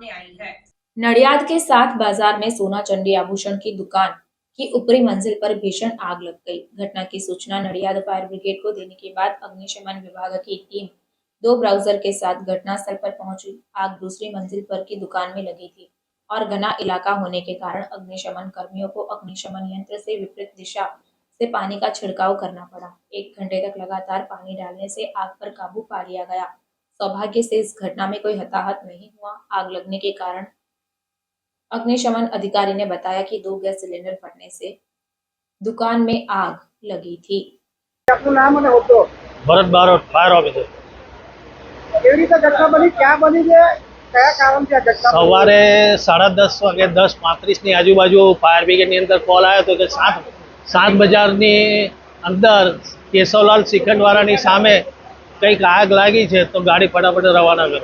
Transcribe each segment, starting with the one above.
सामने आई है। नडियाद के साथ बाजार में सोना चंडी आभूषण की दुकान की ऊपरी मंजिल पर भीषण आग लग गई। घटना की सूचना नडियाद फायर ब्रिगेड को देने के बाद अग्निशमन विभाग की टीम 2 ब्राउजर के साथ घटनास्थल पर पहुंची। आग दूसरी मंजिल पर की दुकान में लगी थी और घना इलाका होने के कारण अग्निशमन कर्मियों को अग्निशमन यंत्र से विपरीत दिशा से पानी का छिड़काव करना पड़ा। 1 घंटे तक लगातार पानी डालने से आग पर काबू पा लिया गया। सौभाग्य से इस घटना में कोई हताहत नहीं हुआ। आग लगने के कारण अग्निशमन अधिकारी ने बताया कि 2 गैस सिलेंडर फटने से दुकान में आग लगी थी। आपનું નામ અને હોદ્દો? ભરત બારોટ, ફાયર ઓફિસર। કેવી રીતે ઘટના બની, ક્યાં બની છે, કયા કારણથી આ ઘટના બની? સવારે 10:30 વાગે 10:35 ની આજુબાજુ ફાયર બ્રિગેડની અંદર કોલ આવ્યો હતો કે સાત બજારની અંદર કેશવલાલ શ્રીખંડવાળાની સામે કંઈક આગ લાગી છે, તો ગાડી ફટાફટ રવાના કરો।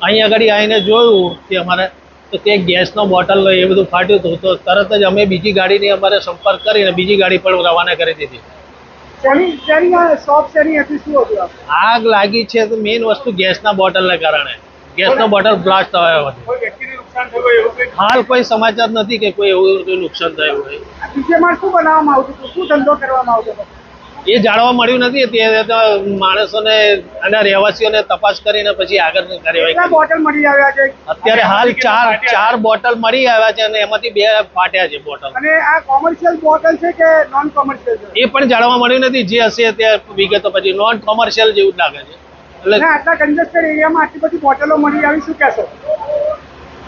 અહીં આગળ આવીને જોયું કે અમારે તો તે ગેસનો બોટલ એ બધું ફાટ્યું હતું, તો તરત જ અમે બીજી ગાડીની અમારે સંપર્ક કરીને બીજી ગાડી પણ રવાના કરી દીધી। શોપ શેની હતી, શું હતું? આગ લાગી છે તો મેઇન વસ્તુ ગેસના બોટલને કારણે ગેસનો બોટલ બ્લાસ્ટ થયો હતો। કોઈ વ્યક્તિને નુકસાન થયું હોય એવું કંઈ? હાલ કોઈ સમાચાર નથી કે કોઈ એવું નુકસાન થયું હોય। બીજેમાં શું બનાવવામાં આવતું હતું, શું ધંધો કરવામાં આવતો હતો? એ જાણવા મળ્યું નથી। તે માણસોને અને રહેવાસીઓને તપાસ કરીને પછી આગળની કાર્યવાહી કેટલા બોટલ મળી આવ્યા છે? અત્યારે હાલ ચાર બોટલ મળી આવ્યા છે અને એમાંથી 2 ફાટ્યા છે બોટલ। અને આ કોમર્શિયલ બોટલ છે કે નોન કોમર્શિયલ છે? એ પણ જાણવા મળ્યું નથી। જે હશે તે વિગતો પછી નોન કોમર્શિયલ જેવું લાગે છે। એટલે આટલા કંજસ્ટેડ એરિયામાં આટલી બધી બોટલો મળી આવી, શું કહેશો?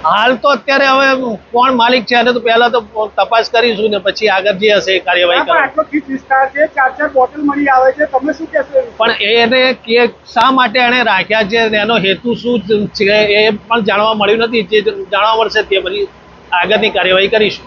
હાલ તો અત્યારે હવે કોણ માલિક છે અને તો પહેલા તો તપાસ કરીશું ને પછી આગળ જે હશે એ કાર્યવાહી પણ કરીશું। આટલો ગીચ વિસ્તાર છે, 4 બોટલ મળી આવે છે, તમે શું કહેશો? પણ એને કે શા માટે એને રાખ્યા છે, એનો હેતુ શું છે એ પણ જાણવા મળ્યું નથી। જે જાણવા મળશે તે પછી આગળની કાર્યવાહી કરીશું।